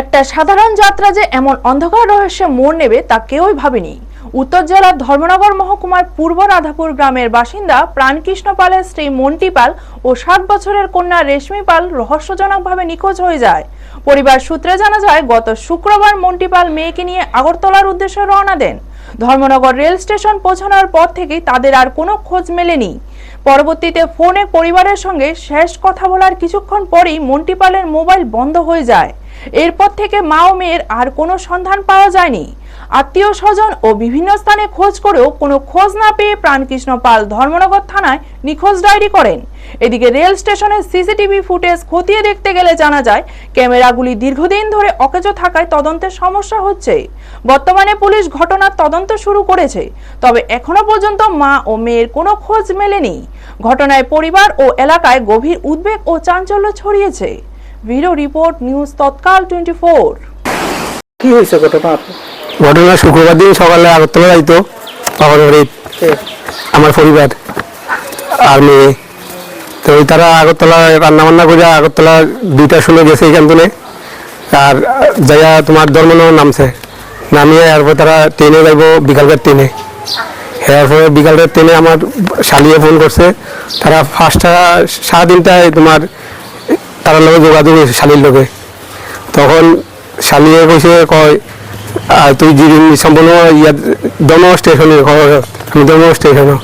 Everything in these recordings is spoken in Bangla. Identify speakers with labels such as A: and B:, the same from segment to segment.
A: একটা সাধারণ যাত্রা যে এমন অন্ধকার রহস্যে মোড় নেবে তা কেউই ভাবেনি। উত্তর জেলার ধর্মনগর মহকুমার পূর্ব রাধাপুর গ্রামের বাসিন্দা প্রাণকৃষ্ণ পালের স্ত্রী মন্টি পাল ও 7 বছরের কন্যা রেশমি পাল রহস্যজনকভাবে নিখোঁজ হয়ে যায়। পরিবার সূত্রে জানা যায়, গত শুক্রবার মন্টি পাল মেয়েকে নিয়ে আগরতলার উদ্দেশ্যে রওনা দেন। ধর্মনগর রেল স্টেশন পৌঁছানোর পর থেকেই তাদের আর কোনো খোঁজ মেলেনি। পরবর্তীতে ফোনে পরিবারের সঙ্গে শেষ কথা বলার কিছুক্ষণ পরেই মন্টি পালের মোবাইল বন্ধ হয়ে যায়। এরপর থেকে মা ও মেয়ের আর কোনো সন্ধান পাওয়া যায়নি। আত্মীয় স্বজন ও বিভিন্ন স্থানে খোঁজ করেও কোনো খোঁজ না পেয়ে প্রাণকৃষ্ণ পাল ধর্মনগর থানায় নিখোঁজ ডায়েরি করেন। এদিকে রেল স্টেশনের সিসিটিভি ফুটেজ খতিয়ে দেখতে গেলে জানা যায়, ক্যামেরাগুলি দীর্ঘদিন ধরে অকেজো থাকায় তদন্তের সমস্যা হচ্ছে। বর্তমানে পুলিশ ঘটনার তদন্ত শুরু করেছে, তবে এখনো পর্যন্ত মা ও মেয়ের কোনো খোঁজ মেলেনি। ঘটনায় পরিবার ও এলাকায় গভীর উদ্বেগ ও চাঞ্চল্য ছড়িয়েছে। ব্যুরো রিপোর্ট, নিউজ তৎকাল 24।
B: কি হয়েছে ঘটনা?
C: ঘটনা শুক্রবার দিন সকালে আগরতলা যাইতো আমার পরিবার আর মেয়ে। তো তারা আগরতলা রান্না বান্না করে আগরতলা 2টার সময় গেছে এখান থেকে, আর যাইয়া তোমার ধর্মনগর নামছে। নামিয়ে এরপর তারা ট্রেনে যাইব বিকালবের ট্রেনে। এরপরে বিকালের ট্রেনে আমার শালিয়ে ফোন করছে। তারা 3:30টায় তোমার তার লোক যোগাযোগ হয়েছে শালির লোকে। তখন শালিয়ে কইছে, কয় তুই সম্পূর্ণ দম স্টেশনে, আমি দম স্টেশনে।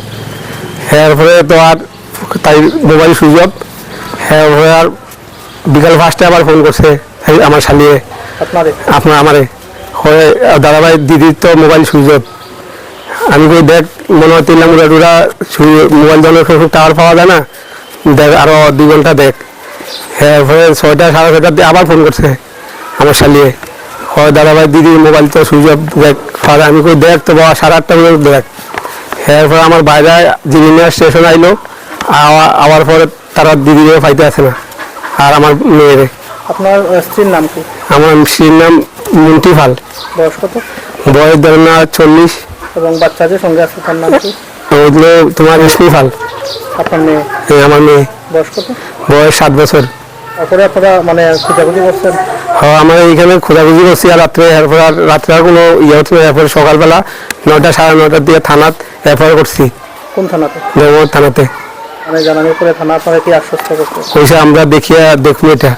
C: এরপরে তো আর তাই মোবাইল সুইচ অফ। এরপরে আর বিকাল 5টায় আবার ফোন করছে আমার শালিয়ে, আমারে হয় দাদাভাই দিদির তো মোবাইল সুইচ অফ। আমি কই দেখ, মনে হয় 3 নম্বর টুরা মোবাইল জলের টাওয়ার পাওয়া যায় না, দেখ আরো 2 ঘন্টা দেখ। এরপরে 6টা 6:30 দিয়ে আবার ফোন করছে আমার শালিয়ে, হয় দাদাভাই দিদির মোবাইল তো সুইচ অফ দেখ। আমি কই দেখ তো বাবা 8:30 পর্যন্ত দেখ। এরপরে আমার বাইরে জিরিনা স্টেশন আইলো, আওয়ার পরে তারা দিদিরে পাইতে আসে না আর আমার মেয়েরে।
B: আপনার স্ত্রীর নাম কি?
C: আমার স্ত্রীর নাম মন্টি পাল।
B: বয়স কত?
C: বয়স ধরেন 40।
B: এবং বাচ্চা যে সঙ্গে আছে তার নাম কি?
C: ওইগুলো তোমার রেশমি পাল।
B: আপনার মেয়ে?
C: আমার মেয়ে।
B: বয়স কত?
C: বয়স 7 বছর।
B: তারপরে আপনারা মানে খোঁজাখুঁজি করছেন?
C: হ্যাঁ, আমার এইখানে খোঁজাখুঁজি করছি আর রাত্রে। এরপর আর রাত্রে আর কোনো ইয়ে হচ্ছে না। এরপরে সকালবেলা 9টা 9:30 দিয়ে থানাত এরপরে করছি।
B: কোন থানাতে?
C: ধর্মনগর থানাতে।
B: মানে জানানোর পরে থানা আপনারা কি আশ্বস্ত করছে?
C: কইছে আমরা দেখবো এটা।